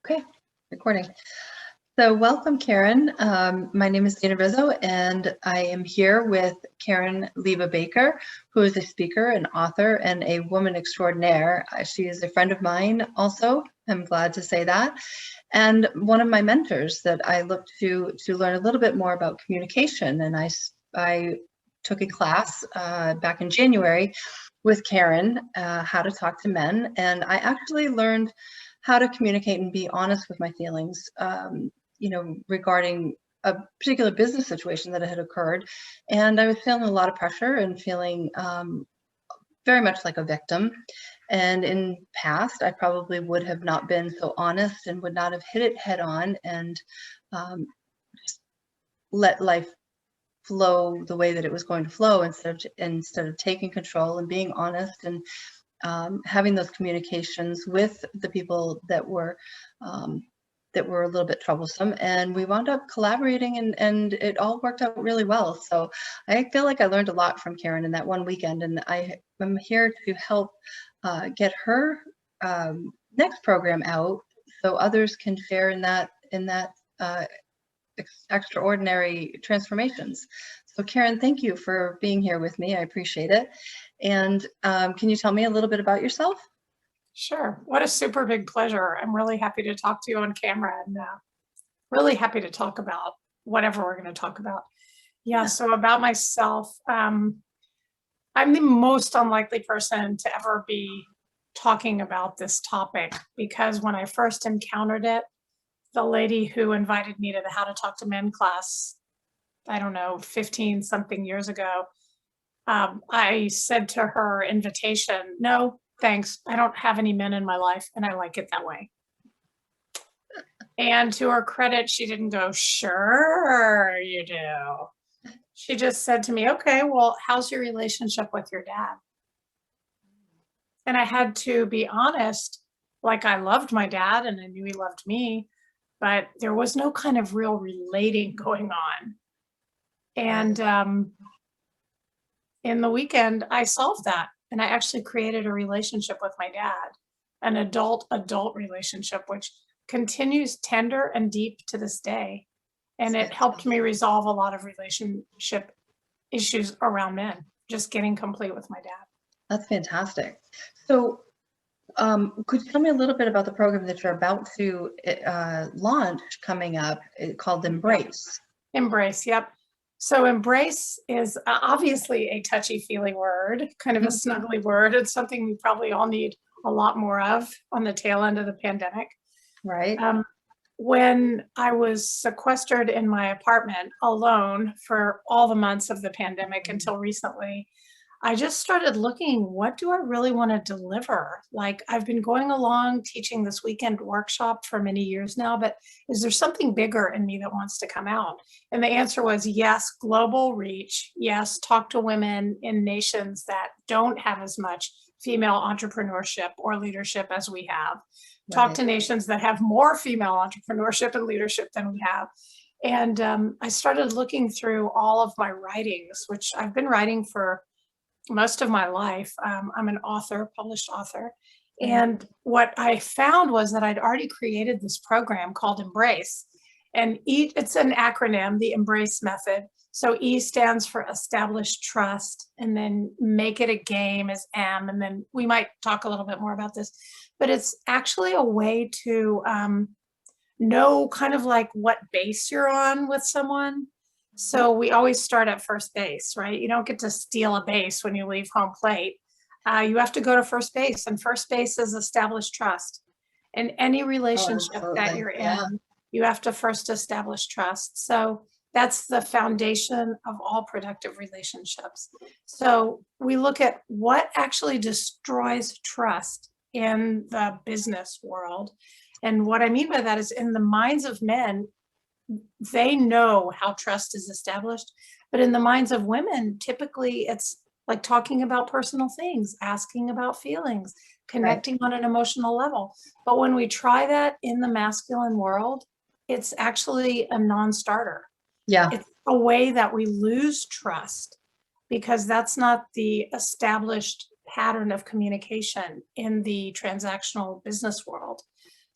Okay, recording. So welcome, Karen. My name is Dana Rizzo, and I am here with Karen Leba Baker, who is a speaker, an author, and a woman extraordinaire. She is a friend of mine also. I'm glad to say that. And one of my mentors that I look to learn a little bit more about communication. And I took a class back in January with Karen, how to talk to men. And I actually learned how to communicate and be honest with my feelings, regarding a particular business situation that had occurred. And I was feeling a lot of pressure and feeling very much like a victim. And in past, I probably would have not been so honest and would not have hit it head on and just let life flow the way that it was going to flow instead of taking control and being honest and having those communications with the people that were a little bit troublesome, and we wound up collaborating and it all worked out really well. So I feel like I learned a lot from Karen in that one weekend, and I'm here to help get her next program out so others can share in that extraordinary transformations. So Karen, thank you for being here with me. I appreciate it. And can you tell me a little bit about yourself? Sure. What a super big pleasure. I'm really happy to talk to you on camera and really happy to talk about whatever we're going to talk about. Yeah, so about myself, I'm the most unlikely person to ever be talking about this topic because when I first encountered it, the lady who invited me to the How to Talk to Men class, I don't know, 15 something years ago, I said to her invitation, no, thanks. I don't have any men in my life and I like it that way. And to her credit, she didn't go, sure you do. She just said to me, okay, well, how's your relationship with your dad? And I had to be honest, like I loved my dad and I knew he loved me, but there was no kind of real relating going on. And in the weekend, I solved that. And I actually created a relationship with my dad, an adult relationship, which continues tender and deep to this day. And it helped me resolve a lot of relationship issues around men, just getting complete with my dad. That's fantastic. So could you tell me a little bit about the program that you're about to launch coming up called E.M.B.R.A.C.E? E.M.B.R.A.C.E, yep. So embrace is obviously a touchy-feely word, kind of a snuggly word. It's something we probably all need a lot more of on the tail end of the pandemic. Right. When I was sequestered in my apartment alone for all the months of the pandemic until recently, I just started looking, what do I really want to deliver? Like I've been going along teaching this weekend workshop for many years now, but is there something bigger in me that wants to come out? And the answer was yes, global reach. Yes, talk to women in nations that don't have as much female entrepreneurship or leadership as we have. Talk to nations that have more female entrepreneurship and leadership than we have. And I started looking through all of my writings, which I've been writing for most of my life. I'm an author, published author. And what I found was that I'd already created this program called E.M.B.R.A.C.E. And it's an acronym, the E.M.B.R.A.C.E method. So E stands for establish trust, and then make it a game is M. And then we might talk a little bit more about this, but it's actually a way to know kind of like what base you're on with someone. So we always start at first base, right? You don't get to steal a base when you leave home plate. You have to go to first base, and first base is establish trust. In any relationship that you're in, you have to first establish trust. So that's the foundation of all productive relationships. So we look at what actually destroys trust in the business world. And what I mean by that is in the minds of men, they know how trust is established, but in the minds of women, typically it's like talking about personal things, asking about feelings, connecting on an emotional level. But when we try that in the masculine world, it's actually a non-starter. Yeah. It's a way that we lose trust because that's not the established pattern of communication in the transactional business world.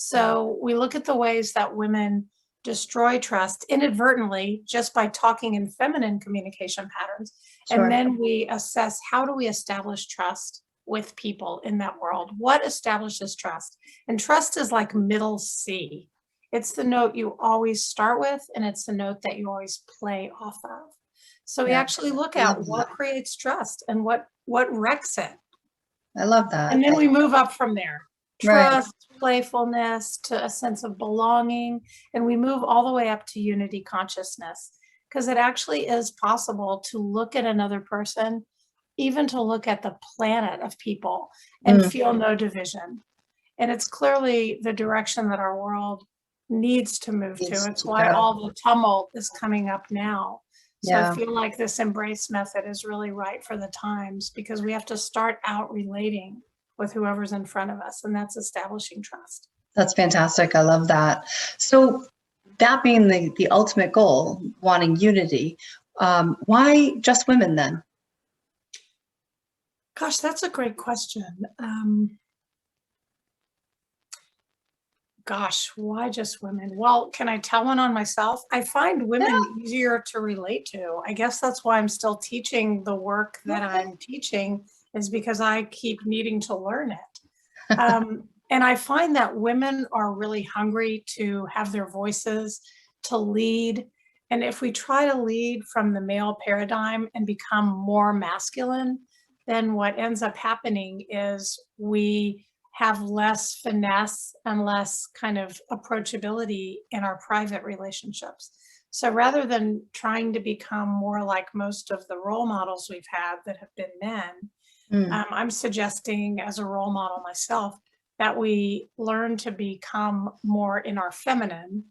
So we look at the ways that women destroy trust inadvertently just by talking in feminine communication patterns. And Sure. then we assess, how do we establish trust with people in that world? What establishes trust? And trust is like middle C. It's the note you always start with, and it's the note that you always play off of. So we Yeah. actually look I love at that. what creates trust and what wrecks it. I love that. And then we move up from there. Right. Trust, playfulness, to a sense of belonging, and we move all the way up to unity consciousness, because it actually is possible to look at another person, even to look at the planet of people, and Mm, feel no division. And it's clearly the direction that our world needs to move to. needs It's to why go. all the tumult is coming up now. So I Yeah. feel like this embrace method is really right for the times, because we have to start out relating with whoever's in front of us, and that's establishing trust. That's fantastic. I love that. So that being the ultimate goal, wanting unity, why just women then? Gosh, that's a great question. Gosh, why just women? Well, can I tell one on myself? I find women easier to relate to. I guess that's why I'm still teaching the work that Okay. I'm teaching, is because I keep needing to learn it. And I find that women are really hungry to have their voices, to lead. And if we try to lead from the male paradigm and become more masculine, then what ends up happening is we have less finesse and less kind of approachability in our private relationships. So rather than trying to become more like most of the role models we've had that have been men, Mm, I'm suggesting, as a role model myself, that we learn to become more in our feminine,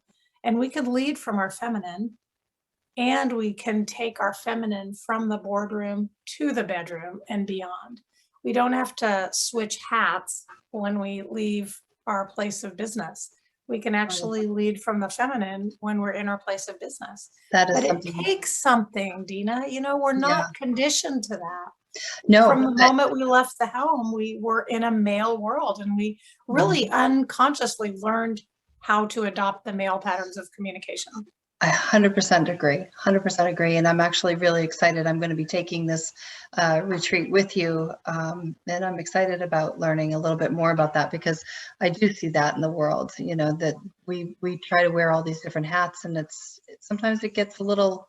and we can lead from our feminine, and we can take our feminine from the boardroom to the bedroom and beyond. We don't have to switch hats when we leave our place of business. We can right. actually lead from the feminine when we're in our place of business. That is But it something. takes something, Dina. We're Yeah. not conditioned to that. From No. the moment we left the home, we were in a male world, and we really Mhm. unconsciously learned how to adopt the male patterns of communication. I 100% agree. 100% agree. And I'm actually really excited. I'm going to be taking this retreat with you. And I'm excited about learning a little bit more about that, because I do see that in the world, that we try to wear all these different hats, and sometimes it gets a little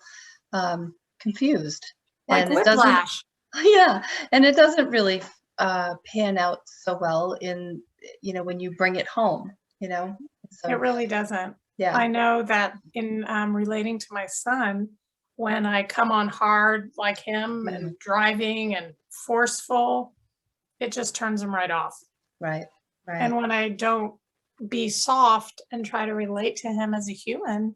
confused, Like and it doesn't, whiplash. yeah, and it doesn't really pan out so well when you bring it home, It so really doesn't. yeah. I know that in relating to my son, when I come on hard like him Mm, and driving and forceful, it just turns him right off. right, right. And when I don't be soft and try to relate to him as a human,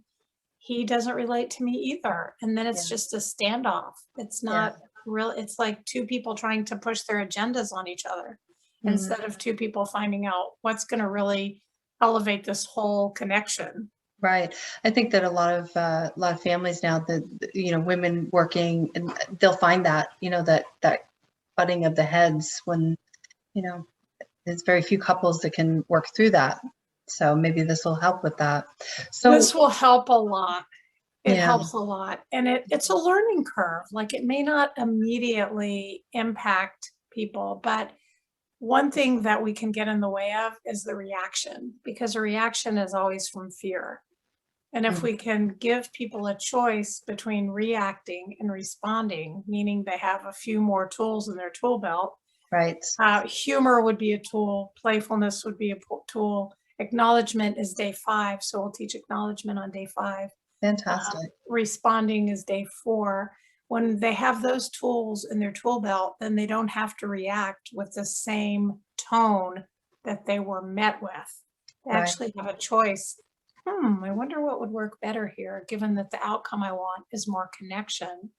he doesn't relate to me either. And then Yeah, it's just a standoff. It's yeah. not real. It's like two people trying to push their agendas on each other, Mhm. instead of two people finding out what's going to really elevate this whole connection. Right. I think that a lot of families now, that women working, and they'll find that that butting of the heads when you know there's very few couples that can work through that. So maybe this will help with that. So This will help a lot. It yeah. helps a lot. And it's a learning curve. Like, it may not immediately impact people, but one thing that we can get in the way of is the reaction, because a reaction is always from fear. And if Mm, we can give people a choice between reacting and responding, meaning they have a few more tools in their tool belt, right. humor would be a tool, playfulness would be a tool, acknowledgement is day 5. So we'll teach acknowledgement on day 5. Fantastic. Responding is day 4. When they have those tools in their tool belt, then they don't have to react with the same tone that they were met with. They Right. actually have a choice. I wonder what would work better here, given that the outcome I want is more connection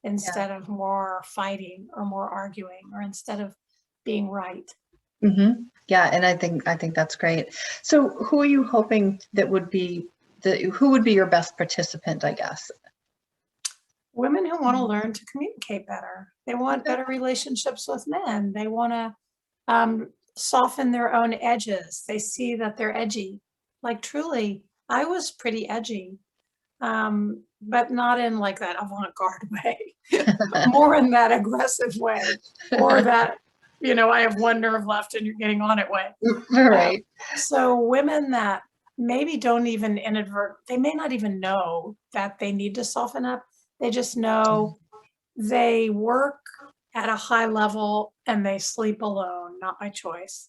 Yeah. instead of more fighting or more arguing, or instead of being right. Yeah, and I think that's great. So who are you hoping that would be who would be your best participant, I guess? Women who want to learn to communicate better. They want Okay. better relationships with men. They want to soften their own edges. They see that they're edgy. Like truly, I was pretty edgy, but not in like that avant-garde way, more in that aggressive way, or that, I have one nerve left and you're getting on it way. Right. So women that maybe don't even they may not even know that they need to soften up. They just know they work at a high level and they sleep alone, not by choice.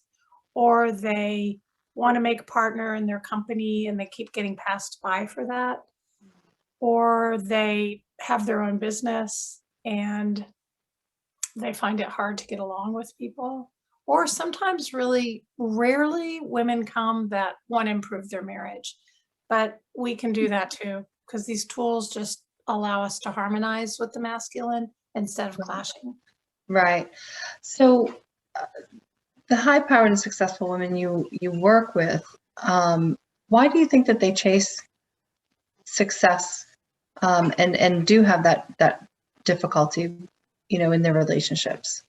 Or they want to make a partner in their company and they keep getting passed by for that. Or they have their own business and they find it hard to get along with people. Or sometimes, really rarely, women come that want to improve their marriage. But we can do that too, because these tools just allow us to harmonize with the masculine instead of clashing. Right. So the high-powered and successful women you work with, why do you think that they chase success and do have that difficulty, in their relationships?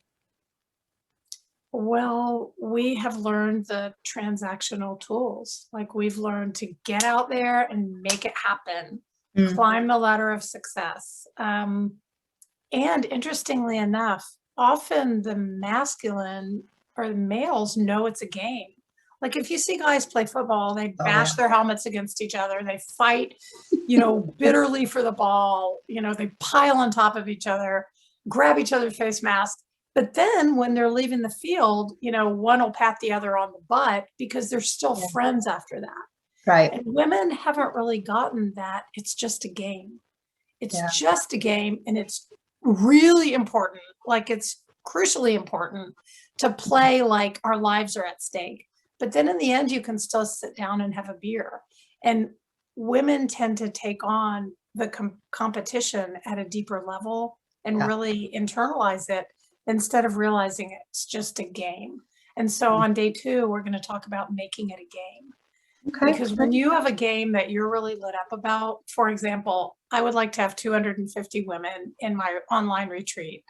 Well, we have learned the transactional tools. Like we've learned to get out there and make it happen, climb the ladder of success. And interestingly enough, often the masculine or the males know it's a game. Like if you see guys play football, they bash their helmets against each other. They fight, bitterly for the ball. They pile on top of each other, grab each other's face masks. But then when they're leaving the field, one will pat the other on the butt because they're still friends after that. Right. And women haven't really gotten that. It's just a game. It's just a game, and it's really important. Like it's crucially important to play like our lives are at stake. But then in the end, you can still sit down and have a beer. And women tend to take on the competition at a deeper level and really internalize it instead of realizing it's just a game. And so on day 2, we're going to talk about making it a game. Okay. Because when you have a game that you're really lit up about, for example, I would like to have 250 women in my online retreat.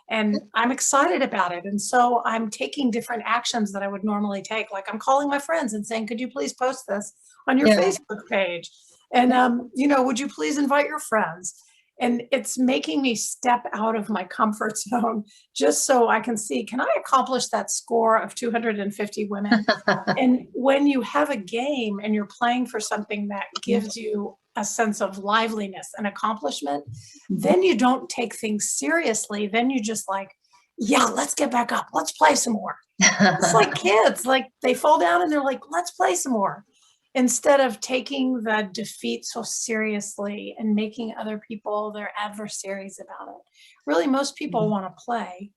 And I'm excited about it. And so I'm taking different actions that I would normally take. Like I'm calling my friends and saying, could you please post this on your Facebook page? And, would you please invite your friends? And it's making me step out of my comfort zone just so I can see, can I accomplish that score of 250 women? And when you have a game and you're playing for something that gives you a sense of liveliness and accomplishment, then you don't take things seriously. Then you just like, yeah, let's get back up. Let's play some more. It's like kids, like they fall down and they're like, let's play some more. Instead of taking the defeat so seriously and making other people their adversaries about it. Really, most people want to play.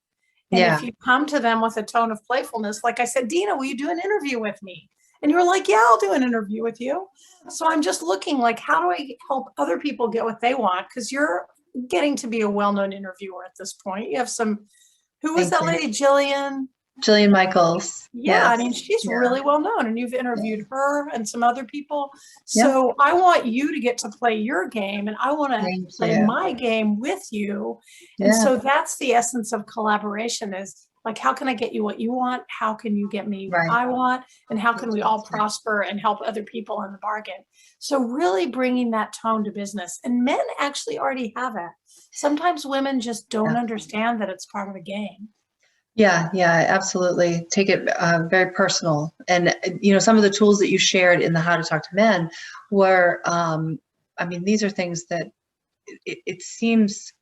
And if you come to them with a tone of playfulness, like I said, Dina, will you do an interview with me? And you're like, yeah, I'll do an interview with you. So I'm just looking like, how do I help other people get what they want? Because you're getting to be a well-known interviewer at this point. You have who was that lady, Jillian Michaels. Yeah, I mean, she's really well known, and you've interviewed her and some other people. So I want you to get to play your game, and I want to play my game with you. And so that's the essence of collaboration is like, how can I get you what you want? How can you get me what I want? And how can we all prosper and help other people in the bargain? So really bringing that tone to business. And men actually already have it. Sometimes women just don't understand that it's part of the game. Yeah, absolutely. Take it very personal. And, some of the tools that you shared in the How to Talk to Men were, these are things that it seems,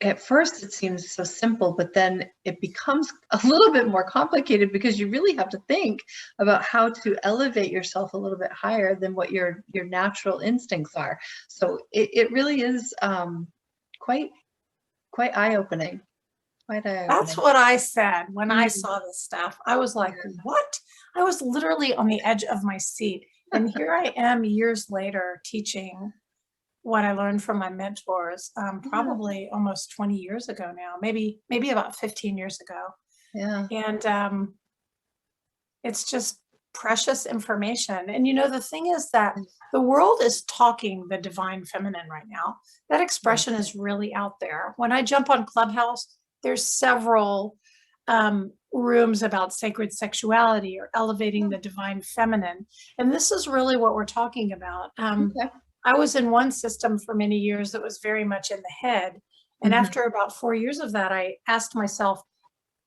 at first it seems so simple, but then it becomes a little bit more complicated because you really have to think about how to elevate yourself a little bit higher than what your natural instincts are. So it really is quite eye-opening. That's what I said when I saw this stuff. I was like, what? I was literally on the edge of my seat. And here I am years later teaching what I learned from my mentors, probably almost 20 years ago now, maybe about 15 years ago. Yeah. And it's just precious information. And the thing is that the world is talking the divine feminine right now. That expression is really out there. When I jump on Clubhouse, there's several rooms about sacred sexuality or elevating the divine feminine. And this is really what we're talking about. Okay. I was in one system for many years that was very much in the head. And Mhm. after about 4 years of that, I asked myself,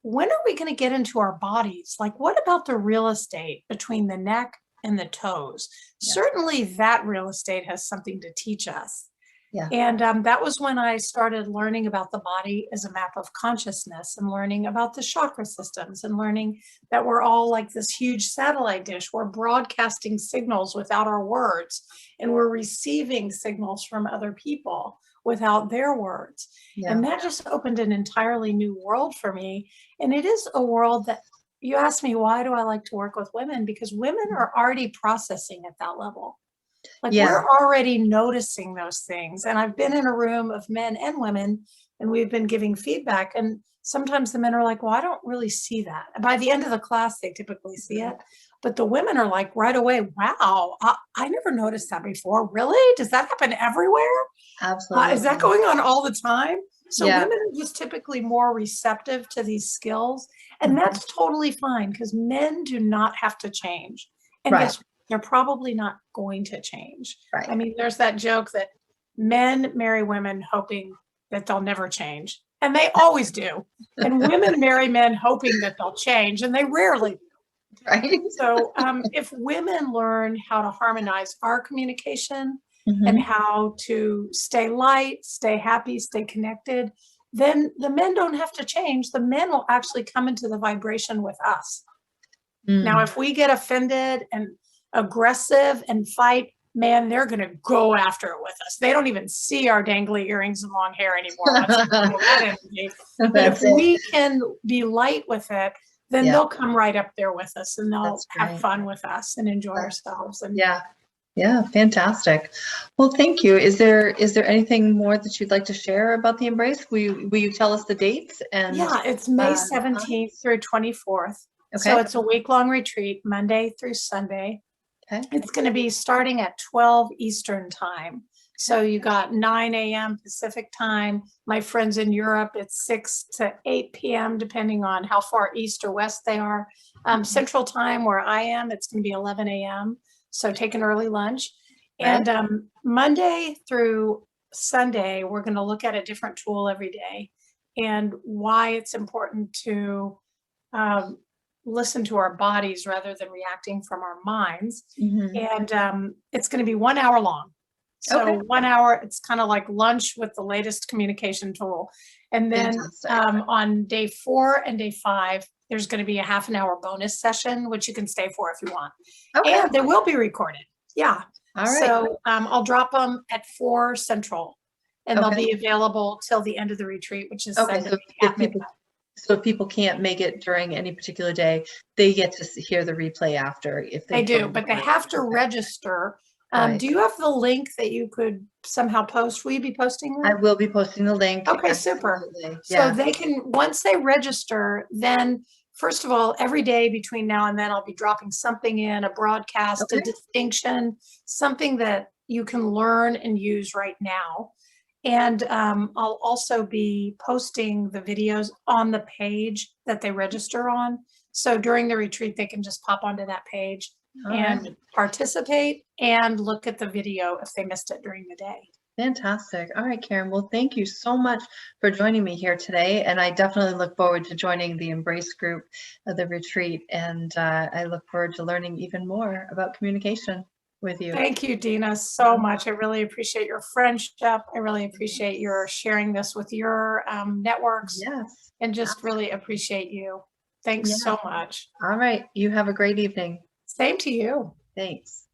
when are we going to get into our bodies? Like, what about the real estate between the neck and the toes? Yeah. Certainly, that real estate has something to teach us. Yeah. And that was when I started learning about the body as a map of consciousness and learning about the chakra systems and learning that we're all like this huge satellite dish. We're broadcasting signals without our words, and we're receiving signals from other people without their words. Yeah. And that just opened an entirely new world for me. And it is a world that you asked me, why do I like to work with women? Because women are already processing at that level. Like Yeah. we're already noticing those things. And I've been in a room of men and women, and we've been giving feedback. And sometimes the men are like, well, I don't really see that. And by the end of the class, they typically see it. But the women are like right away, wow, I never noticed that before. Really? Does that happen everywhere? Absolutely. Is that going on all the time? So Yeah. women are just typically more receptive to these skills. And Mhm. that's totally fine because men do not have to change. And Right. guess what? They're probably not going to change. Right. I mean, there's that joke that men marry women hoping that they'll never change, and they always do. And women marry men hoping that they'll change, and they rarely do. Right. So if women learn how to harmonize our communication and Mhm. how to stay light, stay happy, stay connected, then the men don't have to change. The men will actually come into the vibration with us. Now, Mm. if we get offended and aggressive and fight, man, they're going to go after it with us. They don't even see our dangly earrings and long hair anymore once they feel that energy. But if That's it. we can be light with it, then Yeah. they'll come right up there with us and they'll That's have great. fun with us and enjoy Yeah. ourselves. And Yeah. Yeah. Fantastic. Well, thank you. Is there anything more that you'd like to share about the Embrace? Will you tell us the dates and yeah, it's May times? 17th through 24th. So Okay. it's a week-long retreat, Monday through Sunday. Okay. It's going to be starting at 12 Eastern time. So you got 9 a.m. Pacific time. My friends in Europe, it's 6 to 8 p.m., depending on how far east or west they are. Central time, where I am, it's going to be 11 a.m. So take an early lunch. Right. And Monday through Sunday, we're going to look at a different tool every day and why it's important to listen to our bodies rather than reacting from our minds. Mhm. And it's going to be 1 hour long. So Okay. 1 hour, it's kind of like lunch with the latest communication tool. And then Fantastic. on day 4 and day 5, there's going to be a half an hour bonus session, which you can stay for if you want. Okay. And they will be recorded. Yeah. All right. So I'll drop them at 4 Central, and they'll Okay. be available till the end of the retreat, which is Okay. Sunday So at if people midnight. So if people can't make it during any particular day, they get to hear the replay after if They they do, but they have to Okay. register. Right. Do you have the link that you could somehow post? Will you be posting I that? will be posting the link. Okay, super. Absolutely. So Yeah. they can, once they register, then first of all, every day between now and then, I'll be dropping something in, a broadcast, a Okay. distinction, something that you can learn and use right now. And I'll also be posting the videos on the page that they register on. So during the retreat, they can just pop onto that page All and right. participate and look at the video if they missed it during the day. Fantastic. All right, Karen. Well, thank you so much for joining me here today. And I definitely look forward to joining the Embrace group of the retreat. And I look forward to learning even more about communication with you. Thank you, Dina, so much. I really appreciate your friendship. I really appreciate your sharing this with your networks, Yes. and just really appreciate you. Thanks Yeah. so much. All right. You have a great evening. Same to you. Thanks.